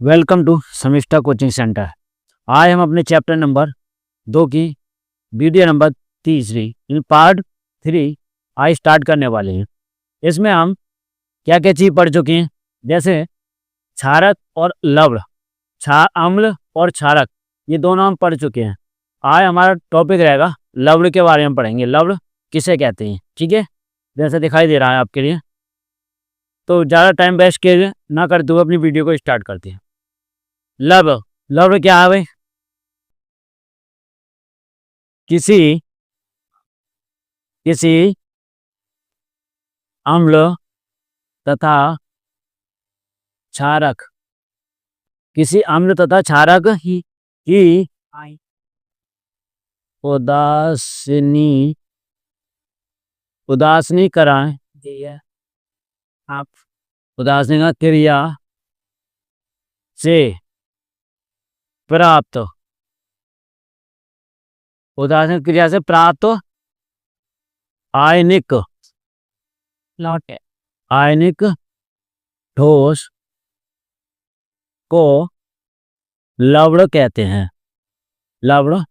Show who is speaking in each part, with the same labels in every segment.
Speaker 1: Welcome to Samishta coaching centre. आज हम अपने चैप्टर नंबर 2 की वीडियो नंबर तीसरी इन पार्ट 3 आज स्टार्ट करने वाले हैं। इसमें हम क्या क्या चीज़ पढ़ चुके हैं, जैसे क्षारक और लवण, अम्ल और क्षारक, ये दोनों हम पढ़ चुके हैं। आज हमारा टॉपिक रहेगा लवण के बारे में पढ़ेंगे। लवण किसे कहते हैं, ठीक है, जैसे दिखाई दे रहा है आपके लिए। तो ज़्यादा टाइम वेस्ट किए ना करते हुए अपनी वीडियो को स्टार्ट करते हैं। लवण, लवण क्या है भाई? किसी अम्ल तथा क्षारक, किसी अम्ल तथा क्षारक की उदासीनीकरण उदासीनीकरण क्रिया से प्राप्त आयनिक ठोस को लवण कहते हैं। लवण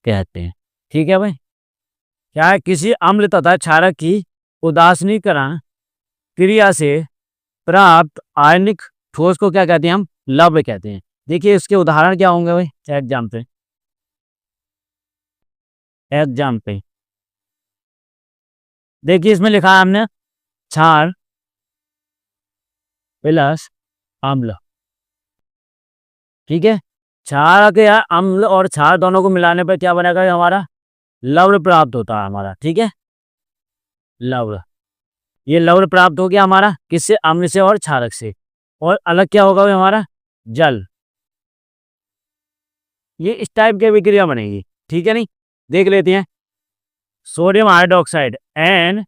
Speaker 1: कहते हैं, ठीक है भाई। क्या है? किसी अम्ल तथा क्षारक की उदासीनीकरण क्रिया से प्राप्त आयनिक ठोस को क्या कहते हैं? हम लवण कहते हैं। देखिए इसके उदाहरण क्या होंगे भाई एग्जाम पे देखिए इसमें लिखा है हमने क्षार प्लस अम्ल, ठीक है। क्षार या अम्ल और क्षार दोनों को मिलाने पर क्या बनेगा? हमारा लवण प्राप्त होता है हमारा, ठीक है। लवण, ये लवण प्राप्त हो गया हमारा किससे? अम्ल से और क्षारक से। और अलग क्या होगा भाई? हमारा जल। ये इस टाइप की विक्रिया बनेगी, ठीक है। नहीं, देख लेते हैं। सोडियम हाइड्रोक्साइड NaOH,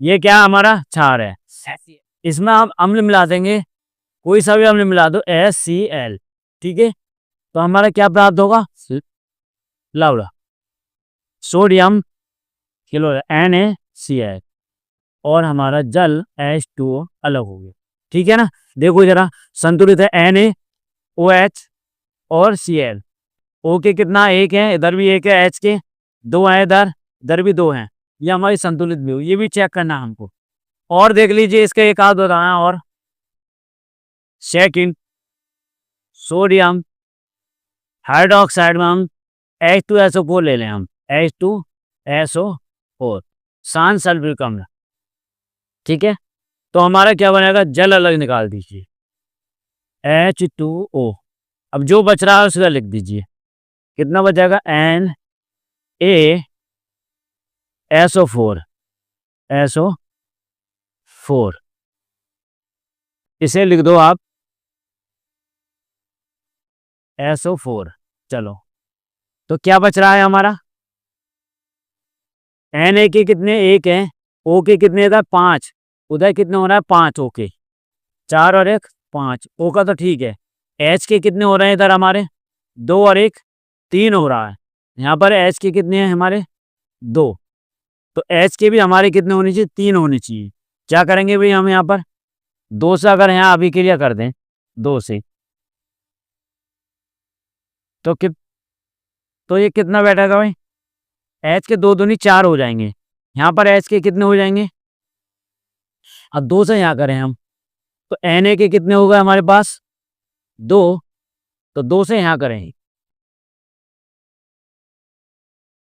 Speaker 1: ये क्या हमारा? क्षार है। इसमें हम अम्ल मिला देंगे, कोई सा भी अम्ल मिला दो, HCl, ठीक है। तो हमारा क्या प्राप्त होगा? लवण। सोडियम क्लोराइड NaCl और हमारा जल H2O अलग हो गया, ठीक है ना। देखो जरा, संतुलित है NaOH और Cl। O के कितना? एक है, इधर भी एक है, H के दो हैं, इधर भी दो हैं। ये हमारी संतुलित भी हुई, ये भी चेक करना हमको। और देख लीजिए इसका एक आध उदाहरण और। सेकंड, सोडियम हाइड्रोक्साइड में हम H2SO4 ले लें, हम H2SO4 शांत सल्फ्यूरिक अम्ल, ठीक है। तो हमारा क्या बनेगा? जल अलग निकाल दीजिए, H2O। अब जो बच रहा है उसका लिख दीजिए, कितना बचेगा? NaSO4 इसे लिख दो आप SO4। चलो, तो क्या बच रहा है हमारा? Na के कितने? एक है। O के कितने? इधर 5, उधर कितने हो रहा है? 5। O के 4 और 1 5। O का तो ठीक है। H के कितने हो रहे हैं इधर हमारे? 2 और 1 3 हो रहा है। यहाँ पर H के कितने हैं हमारे? 2। तो H के भी हमारे कितने होने चाहिए? 3 होने चाहिए। क्या करेंगे भाई हम यहाँ पर? 2 से अगर यहाँ अभी क्लियर कर दें, 2 से तो ये कितना बैठेगा भाई? H के 2 दूनी 4 हो जाएंगे। यहाँ पर H के कितने हो जाएंगे? अब 2 से यहाँ करें हम, तो Na के कितने हो गए हमारे पास? 2। तो 2 से यहाँ करें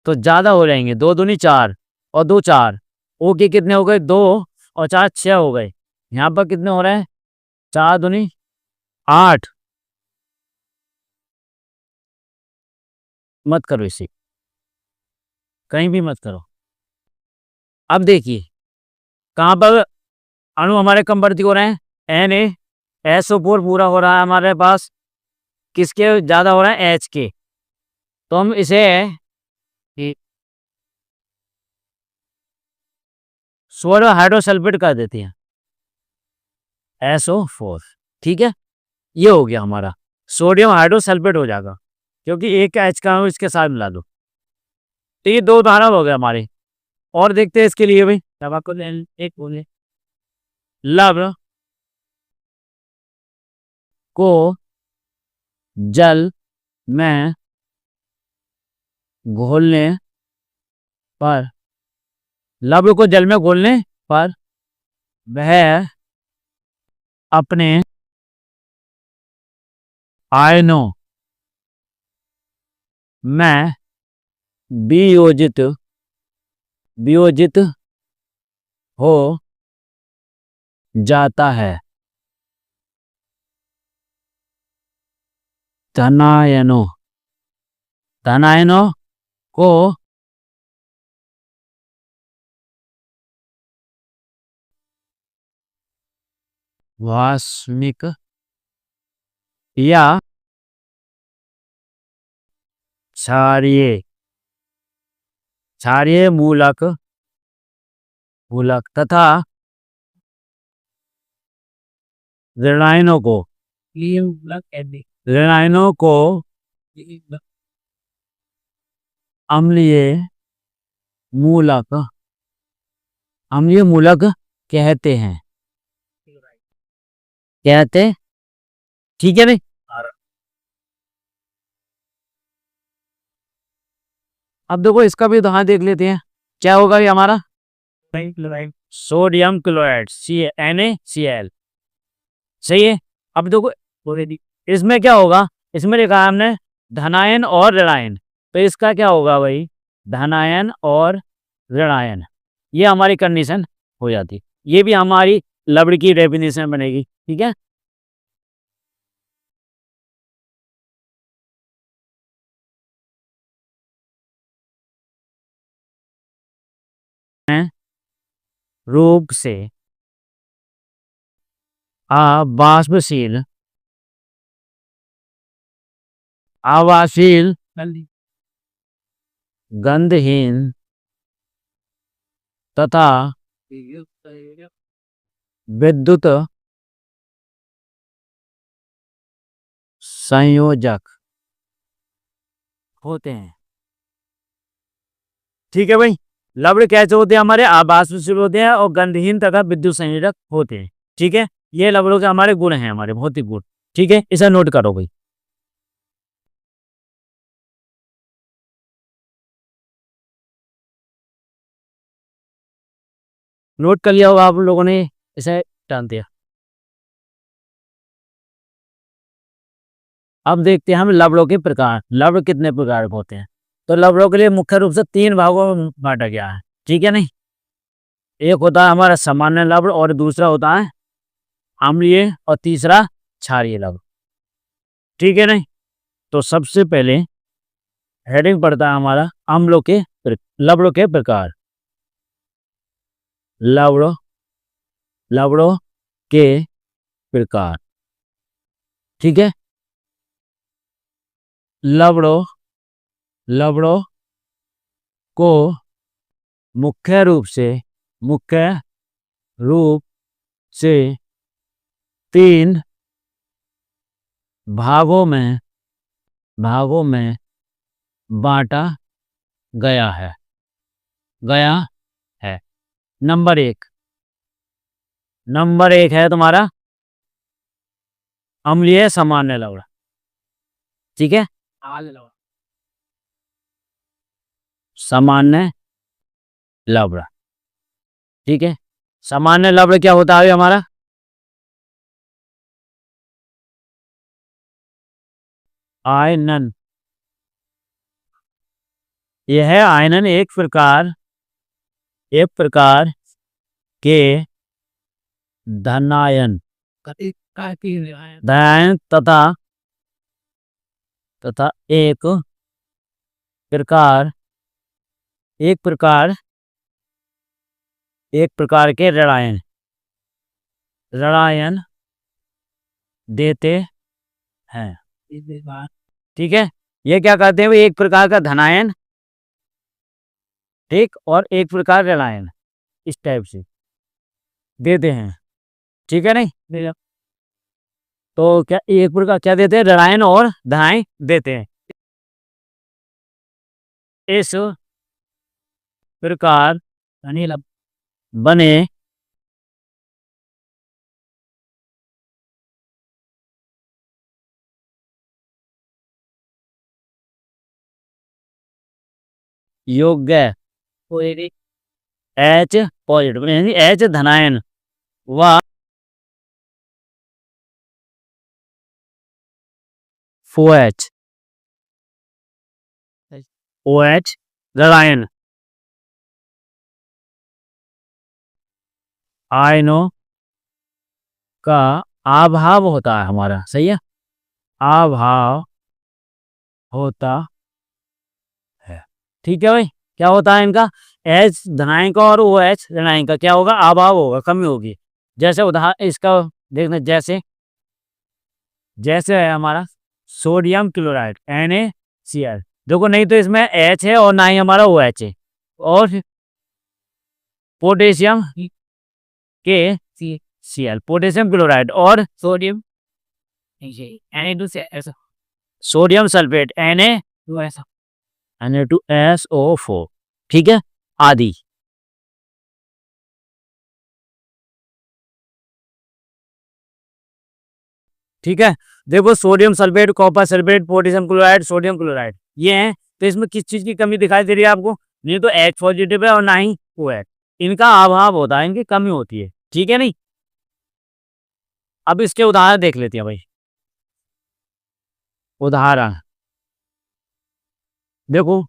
Speaker 1: तो ज़्यादा हो जाएंगे, 2 दूनी 4 और 2 4। O के कितने हो गए? 2 और 4 6 हो गए। यहाँ पर कितने हो रहे हैं? 4 दूनी 8। मत करो इसे, कहीं भी मत करो। अब देखिए कहाँ पर अणु हमारे कम बढ़ती हो रहे हैं? NaSO4 पूरा हो रहा है हमारे पास, किसके ज़्यादा हो रहा है? H के। तो हम इसे सोडियम हाइड्रोसल्फेट कर देते हैं, SO4, ठीक है। ये हो गया हमारा सोडियम हाइड्रोसल्फेट हो जाएगा, क्योंकि एक H का इसके साथ मिला दो। तो ये 2 उदाहरण हो गए हमारे। और देखते हैं इसके लिए भाई, एक बोले लवण को जल में घोलने पर, लवण को जल में घोलने पर वह अपने आयनों में वियोजित वियोजित हो जाता है। धनायनों धनायनों को वाष्मिक या क्षारीय क्षारीय मूलक मूलक तथा ऋणायनों को ऋणायनों को अम्लीय मूलक अम्लीय मूलक कहते हैं। कहते, ठीक है भाई। अब देखो इसका भी उदाहरण देख लेते हैं। क्या होगा ये हमारा सोडियम क्लोराइड NaCl, सही है। अब देखो इसमें क्या होगा, इसमें लिखा है हमने धनायन और ऋणायन, तो इसका क्या होगा भाई, धनायन और ऋणायन, ये हमारी कंडीशन हो जाती, ये भी हमारी लवण की डेफिनेशन बनेगी, ठीक है। रूप से अवाष्पशील अवाष्पशील गंधहीन तथा विद्युत संयोजक होते हैं, ठीक है भाई। लवण कैसे होते हैं, हमारे अवाष्पशील होते हैं और गंधहीन तथा विद्युत संयोजक होते हैं, ठीक है। ये लवणों के हमारे गुण हैं, हमारे भौतिक गुण, ठीक है। इसे नोट करो भाई। नोट कर लिया होगा आप लोगों ने, इसे डाल दिया। अब देखते हैं हम लवणों के प्रकार, लवण कितने प्रकार के होते हैं। तो लवणों के लिए मुख्य रूप से 3 भागों में बांटा गया है, ठीक है नहीं। एक होता है हमारा सामान्य लवण और दूसरा होता है अम्लीय और तीसरा क्षारीय लवण, ठीक है नहीं। तो सबसे पहले हेडिंग पड़ता है हमारा लवणों के प्रकार। लवणों के प्रकार, ठीक है। लवणों को मुख्य रूप से 3 भागों में बांटा गया है। नंबर एक है तुम्हारा अम्लीय सामान्य लवण, ठीक है। सामान्य लवण, ठीक है। सामान्य लवण क्या होता है हमारा, आयनन, यह है आयनन एक प्रकार के धनायन तथा एक प्रकार के ऋणायन देते हैं, ठीक है। ये क्या कहते हैं, एक प्रकार का धनायन, ठीक, और एक प्रकार ऋणायन, इस टाइप से देते हैं, ठीक है नहीं। तो क्या एक प्रकार क्या देते हैं, ऋणायन और धनायन देते हैं। इस प्रकार बने योग्य, एच पॉजिटिव यानी एच धनायन व ओ एच ओ एच ऋणायन आयनों का अभाव होता है हमारा, सही है, अभाव होता है। ठीक है भाई, क्या होता है इनका, एच धनायन का और ओ एच ऋणायन का क्या होगा, अभाव होगा, कमी होगी। जैसे उदाहरण इसका देखना, जैसे जैसे है हमारा सोडियम क्लोराइड NaCl, देखो नहीं तो इसमें H है और ना ही हमारा OH है। और पोटेशियम के Cl, पोटेशियम क्लोराइड और सोडियम सोडियम सल्फेट Na2SO4, ठीक है, आदि। ठीक है, देखो sodium sulphate, copper sulphate, potassium chloride, sodium chloride, ये हैं। तो इसमें किस चीज की कमी दिखाई दे रही है आपको, नहीं तो H पॉजिटिव है और ना ही OH, इनका अभाव होता है, इनकी कमी होती है, ठीक है नहीं। अब इसके उदाहरण देख लेते हैं भाई। उदाहरण देखो,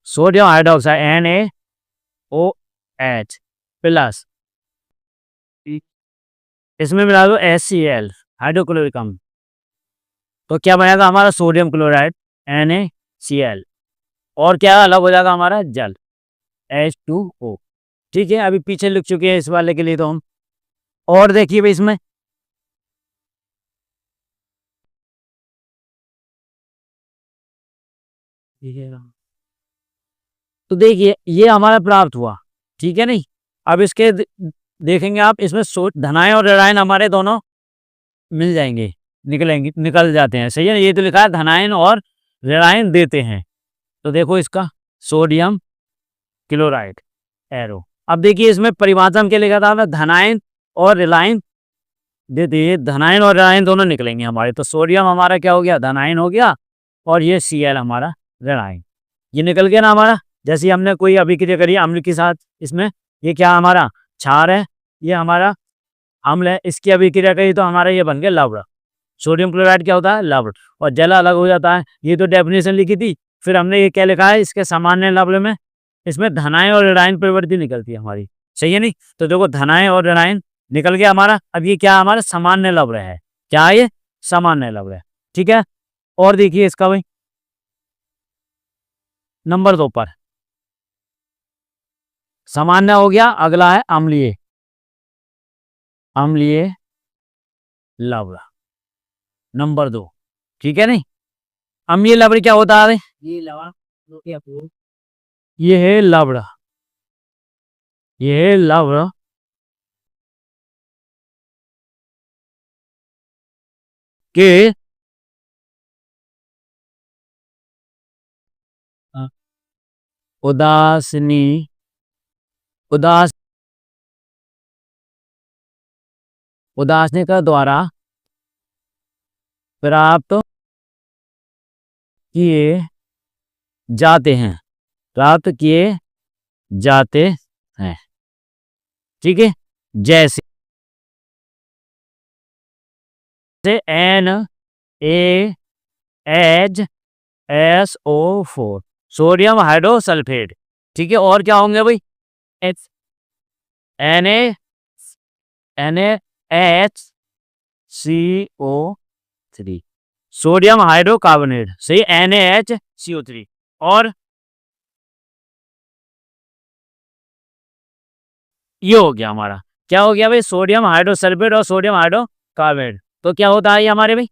Speaker 1: सोडियम हाइड्रोक्साइड NaOH प्लस, इसमें मिला दो HCl हाइड्रोक्लोरिक अम्ल, तो क्या बनेगा हमारा सोडियम क्लोराइड NaCl, और क्या अलग हो जाएगा हमारा जल H2O। ठीक है, अभी पीछे लिख चुके हैं इस वाले के लिए तो हम। और देखिए भाई इसमें तो देखिए ये हमारा प्राप्त हुआ, ठीक है नहीं। अब इसके देखेंगे आप, इसमें धनायन और ऋणायन हमारे दोनों मिल जाएंगे, निकलेंगे, निकल जाते हैं, सही है ना। ये तो लिखा है धनायन और ऋणायन देते हैं, तो देखो इसका सोडियम क्लोराइड एरो। अब देखिए इसमें परिभाषा में क्या लिखा था, धनायन और ऋणायन देते, ये धनायन और ऋणायन दोनों निकलेंगे हमारे, तो सोडियम हमारा क्या हो गया, धनायन हो गया, और ये Cl हमारा ऋणायन, ये निकल गया ना हमारा। जैसे हमने कोई अभिक्रिया करी अम्ल के साथ, इसमें ये क्या हमारा क्षार है, ये हमारा अम्ल है, इसकी अभिक्रिया करी तो हमारा ये बन गया लवण। सोडियम क्लोराइड क्या होता है, लवण, और जल अलग हो जाता है, ये तो डेफिनेशन लिखी थी। फिर हमने ये क्या लिखा है, इसके सामान्य लवण में इसमें धनायन और ऋणायन प्रवृत्ति निकलती है हमारी, सही है नहीं। तो देखो धनायन और ऋणायन निकल गया हमारा। अब ये क्या हमारा सामान्य लवण है, क्या है ये सामान्य लवण है, ठीक है। और देखिए इसका भाई नंबर 2 पर सामान्य हो गया, अगला है अम्लीय, अम्लीय लवण नंबर 2, ठीक है नहीं। अम्लीय लवण क्या होता है, ये लवण, ये है लवण, ये है लवण के उदासीनी उदास उदासीनिका द्वारा प्राप्त किए जाते हैं, प्राप्त किए जाते हैं, ठीक है। जैसे NaHSO4 सोडियम हाइड्रोसल्फेट, ठीक है। और क्या होंगे भाई, एच NaHCO3 सोडियम हाइड्रोकार्बोनेट, सही NaHCO3। और ये हो गया हमारा, क्या हो गया भाई, सोडियम हाइड्रोसल्फेट और सोडियम हाइड्रोकार्बोनेट। तो क्या होता है ये हमारे भाई,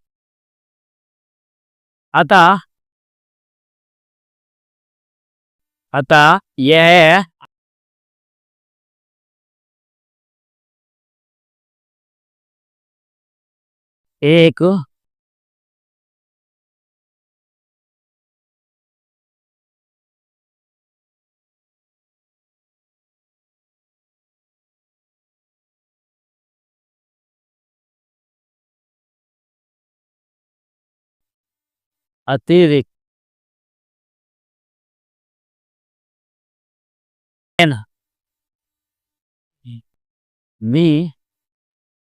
Speaker 1: अतः अतः यह एक अतिरिक्त एन में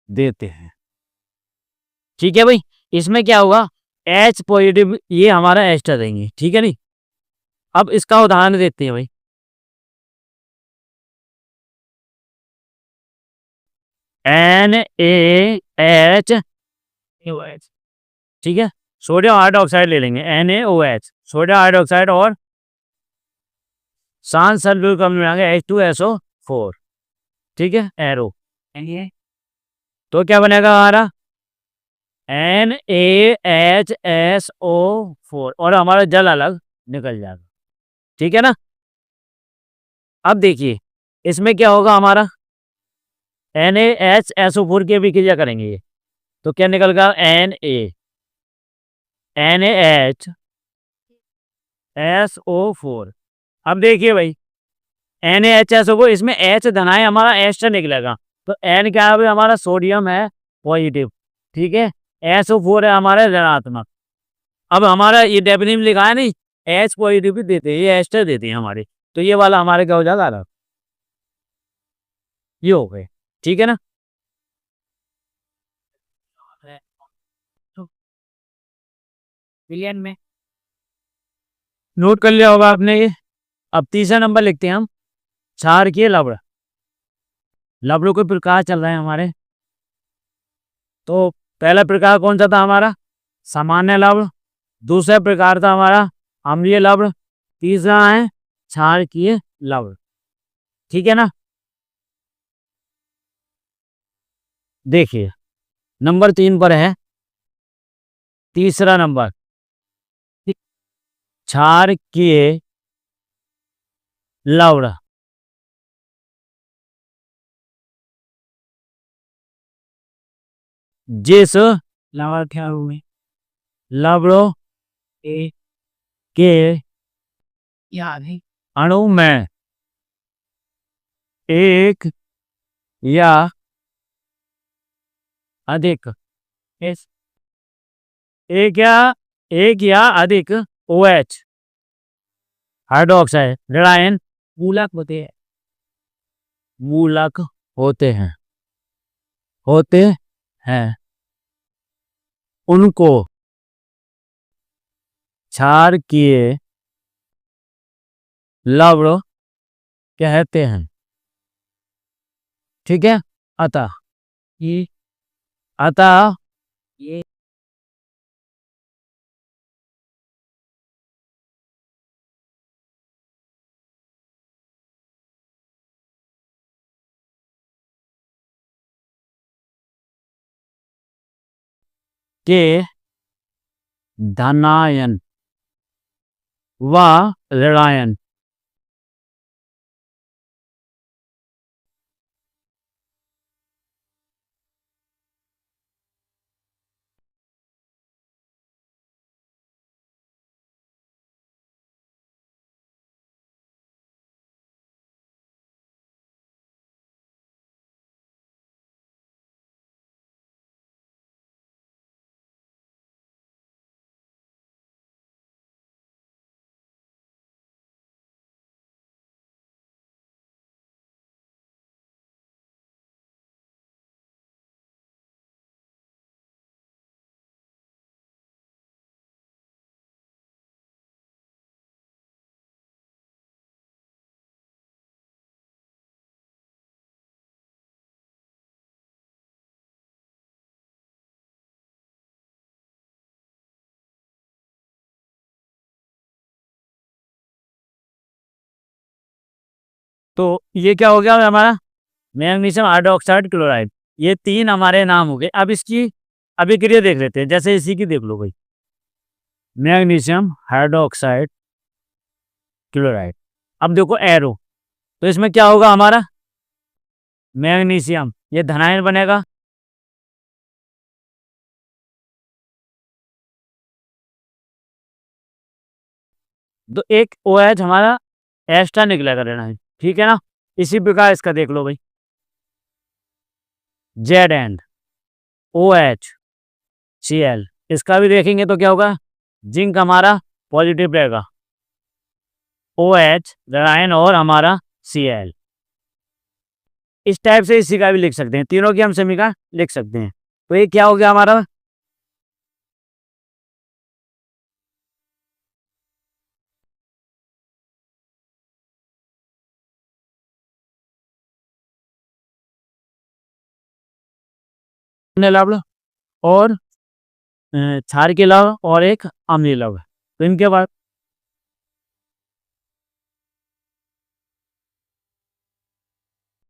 Speaker 1: देते हैं। ठीक है भाई, इसमें क्या होगा, एच पॉजिटिव ये हमारा एस्टर देंगे, ठीक है नहीं। अब इसका उदाहरण देते हैं भाई, एन ए एच, ठीक है, सोडियम हाइड्रोक्साइड ले लेंगे, NaOH सोडियम हाइड्रोक्साइड, और सांस सल्फ्यूरिक अम्ल में आ गया H2SO4, ठीक है, एरो। तो क्या बनेगा हमारा NaHSO4, और हमारा जल अलग निकल जाएगा, ठीक है ना। अब देखिए इसमें क्या होगा, हमारा NaHSO4 की भी क्रिया करेंगे ये, तो क्या निकल गया, NaHSO4। अब देखिए भाई, NaHSO4 इसमें H धनाएं हमारा एस्टर निकलेगा, तो N क्या है भाई, हमारा सोडियम है पॉजिटिव, ठीक है, SO4 है हमारा ऋणात्मक। अब हमारा ये डेफिनेट लिखा है नहीं, H पॉजिटिव भी देते हैं, ये एस्टर देते हैं हमारे, तो ये वाला हमारे क्या हो जाएगा अलग, ये हो गए, ठीक है ना। बिलियन में नोट कर लिया होगा आपने ये। अब तीसरा नंबर लिखते हैं हम, क्षारकीय लवण। लवणों के प्रकार चल रहे हैं हमारे, तो पहला प्रकार कौन सा था हमारा, सामान्य लवण। दूसरा प्रकार था हमारा अम्लीय लवण। तीसरा है क्षारकीय लवण, ठीक है ना। देखिए नंबर 3 पर है, तीसरा नंबर, क्षारकीय लवण। जिस लवणों के अणु में एक या अधिक एक या अधिक OH हाइड्रोक्साइड ऋणायन मूलक होते हैं उनको क्षारकीय लवण कहते हैं, ठीक है। अतः अतः के धनायन व ऋणायन तो ये क्या हो गया हमारा, मैग्नीशियम हाइड्रोक्साइड क्लोराइड। ये 3 हमारे नाम हो गए। अब इसकी अभिक्रिया देख लेते हैं, जैसे इसी की देख लो भाई, मैग्नीशियम हाइड्रोक्साइड क्लोराइड। अब देखो एरो, तो इसमें क्या होगा हमारा, मैग्नीशियम ये धनायन बनेगा, तो एक OH हमारा एक्स्ट्रा निकलेगा रहना है, ठीक है ना। इसी प्रकार इसका देख लो भाई, ZnOH Cl, इसका भी देखेंगे तो क्या होगा, जिंक हमारा पॉजिटिव रहेगा, OH ऋणायन और हमारा Cl। इस टाइप से इसी का भी लिख सकते हैं, तीनों की हम समीकरण लिख सकते हैं। तो ये क्या हो गया हमारा, लवण और क्षार के लवण और एक अम्लीय लवण। तो इनके बाद